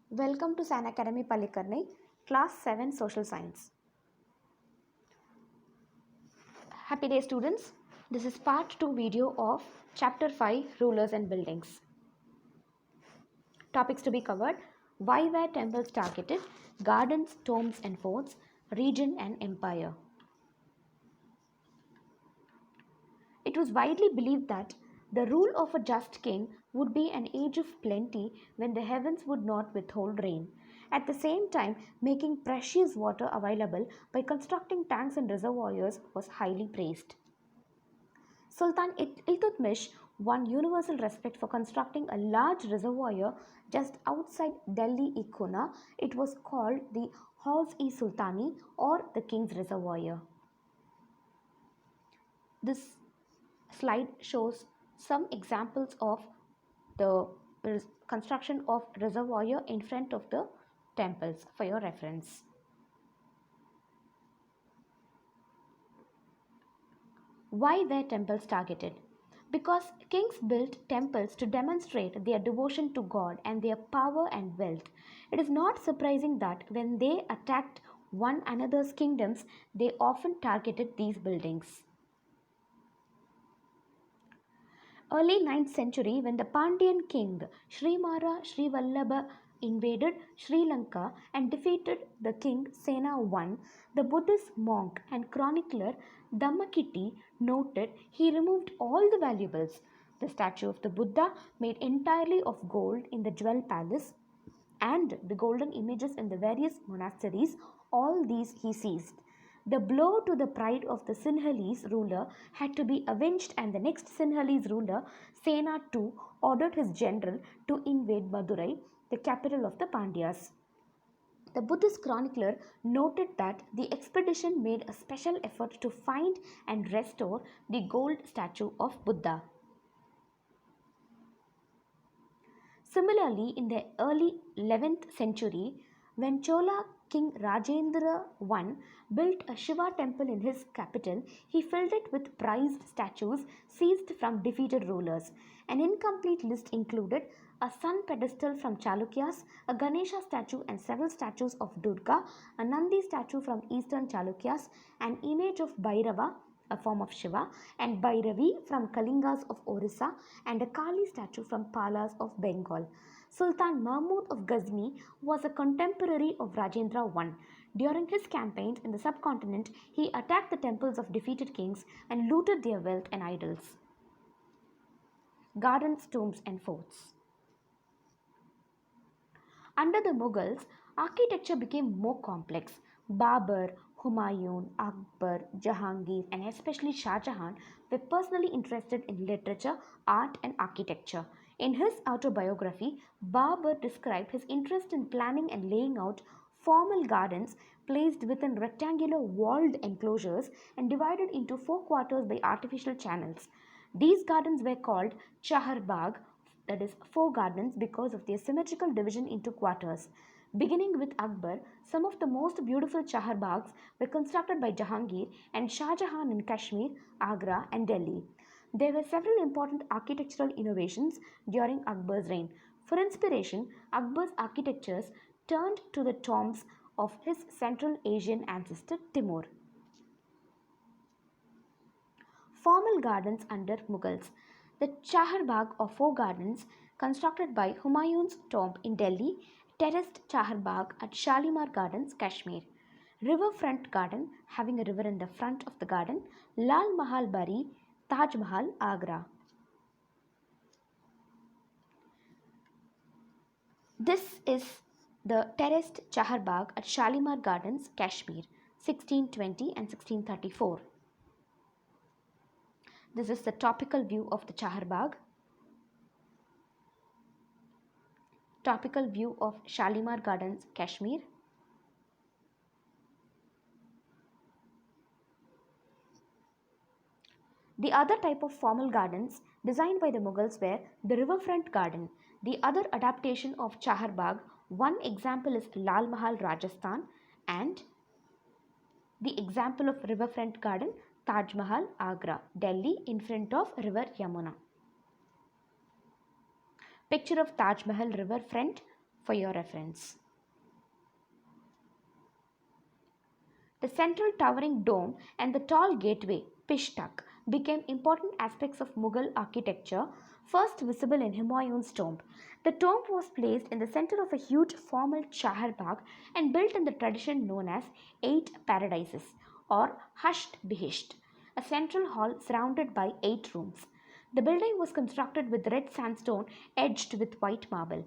Welcome to San Academy Palikarnai, Class 7 Social Science. Happy day students. This is part 2 video of Chapter 5 Rulers and Buildings. Topics to be covered: why were temples targeted, gardens, tombs and forts, region and empire. It was widely believed that the rule of a just king would be an age of plenty when the heavens would not withhold rain. At the same time, making precious water available by constructing tanks and reservoirs was highly praised. Sultan Iltutmish won universal respect for constructing a large reservoir just outside Delhi Ikona. It was called the Hauz-e-Sultani or the King's Reservoir. This slide shows some examples of the construction of reservoir in front of the temples for your reference. Why were temples targeted? Because kings built temples to demonstrate their devotion to God and their power and wealth. It is not surprising that when they attacked one another's kingdoms, they often targeted these buildings. Early 9th century, when the Pandyan king Srimara Srivallabha invaded Sri Lanka and defeated the king Sena I, the Buddhist monk and chronicler Dhammakitty noted he removed all the valuables. The statue of the Buddha made entirely of gold in the jewel palace and the golden images in the various monasteries, all these he seized. The blow to the pride of the Sinhalese ruler had to be avenged, and the next Sinhalese ruler, Sena II, ordered his general to invade Madurai, the capital of the Pandyas. The Buddhist chronicler noted that the expedition made a special effort to find and restore the gold statue of Buddha. Similarly, in the early 11th century, when Chola King Rajendra I built a Shiva temple in his capital, he filled it with prized statues seized from defeated rulers. An incomplete list included a sun pedestal from Chalukyas, a Ganesha statue and several statues of Durga, a Nandi statue from eastern Chalukyas, an image of Bhairava, a form of Shiva, and Bhairavi from Kalingas of Orissa, and a Kali statue from Palas of Bengal. Sultan Mahmud of Ghazni was a contemporary of Rajendra I. During his campaigns in the subcontinent, he attacked the temples of defeated kings and looted their wealth and idols. Gardens, tombs, and forts. Under the Mughals, architecture became more complex. Babur, Humayun, Akbar, Jahangir, and especially Shah Jahan were personally interested in literature, art, and architecture. In his autobiography, Babur described his interest in planning and laying out formal gardens placed within rectangular walled enclosures and divided into 4 quarters by artificial channels. These gardens were called Chahar Bagh, that is, 4 gardens, because of their symmetrical division into quarters. Beginning with Akbar, some of the most beautiful Chahar Baghs were constructed by Jahangir and Shah Jahan in Kashmir, Agra, and Delhi. There were several important architectural innovations during Akbar's reign. For inspiration, Akbar's architectures turned to the tombs of his Central Asian ancestor Timur. Formal gardens under Mughals. The Chahar Bagh or 4 gardens, constructed by Humayun's tomb in Delhi, terraced Chahar Bagh at Shalimar Gardens, Kashmir. Riverfront garden, having a river in the front of the garden, Lal Mahal Bari, Taj Mahal, Agra. This is the terraced Chahar Bagh at Shalimar Gardens, Kashmir, 1620 and 1634. This is the topical view of the Chahar Bagh. Topical view of Shalimar Gardens, Kashmir. The other type of formal gardens designed by the Mughals were the riverfront garden. The other adaptation of Chahar Bagh, one example is Lal Mahal, Rajasthan, and the example of riverfront garden, Taj Mahal, Agra, Delhi, in front of river Yamuna. Picture of Taj Mahal riverfront for your reference. The central towering dome and the tall gateway, Pishtak, became important aspects of Mughal architecture, first visible in Humayun's tomb. The tomb was placed in the center of a huge formal Chahar Bagh and built in the tradition known as Eight Paradises or Hushed Bihisht, a central hall surrounded by 8 rooms. The building was constructed with red sandstone edged with white marble.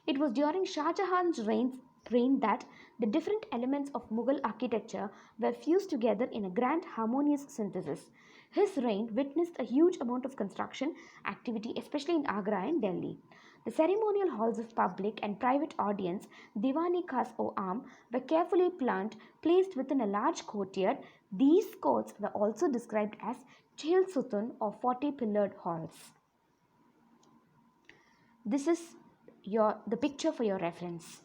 It was during Shah Jahan's reign that the different elements of Mughal architecture were fused together in a grand harmonious synthesis. His reign witnessed a huge amount of construction activity, especially in Agra and Delhi. The ceremonial halls of public and private audience, Diwani Khas o Am, were carefully planned, placed within a large courtyard. These courts were also described as Chehil Sutun or 40 pillared halls. This is the picture for your reference.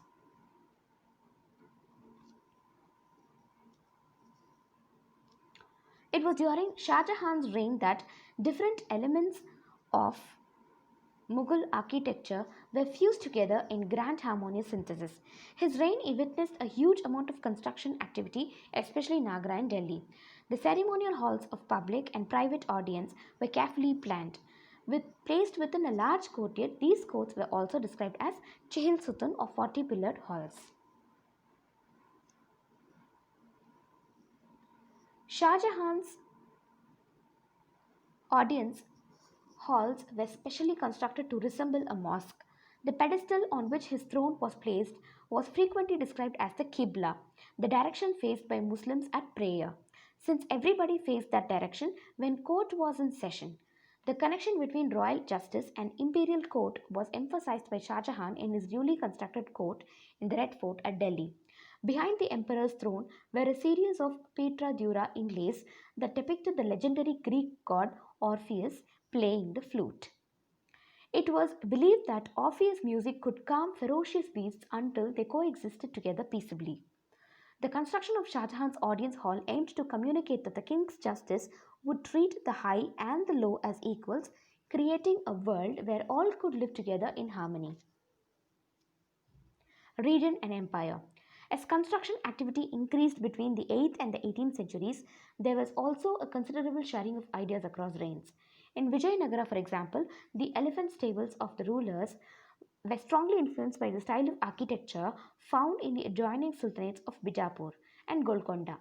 It was during Shah Jahan's reign that different elements of Mughal architecture were fused together in grand harmonious synthesis. His reign witnessed a huge amount of construction activity, especially in Agra and Delhi. The ceremonial halls of public and private audience were carefully planned. Placed within a large courtyard, these courts were also described as Chehil Sutun or 40 pillared halls. Shah Jahan's audience halls were specially constructed to resemble a mosque. The pedestal on which his throne was placed was frequently described as the Qibla, the direction faced by Muslims at prayer, since everybody faced that direction when court was in session. The connection between royal justice and imperial court was emphasized by Shah Jahan in his newly constructed court in the Red Fort at Delhi. Behind the emperor's throne were a series of Petra Dura inlays that depicted the legendary Greek god Orpheus playing the flute. It was believed that Orpheus' music could calm ferocious beasts until they coexisted together peaceably. The construction of Shah Jahan's audience hall aimed to communicate that the king's justice would treat the high and the low as equals, creating a world where all could live together in harmony. Region and Empire. As construction activity increased between the 8th and the 18th centuries, there was also a considerable sharing of ideas across reigns. In Vijayanagara, for example, the elephant stables of the rulers were strongly influenced by the style of architecture found in the adjoining sultanates of Bijapur and Golconda.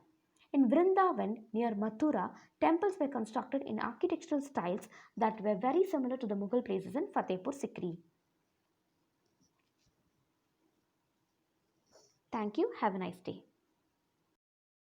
In Vrindavan, near Mathura, temples were constructed in architectural styles that were very similar to the Mughal places in Fatehpur Sikri. Thank you. Have a nice day.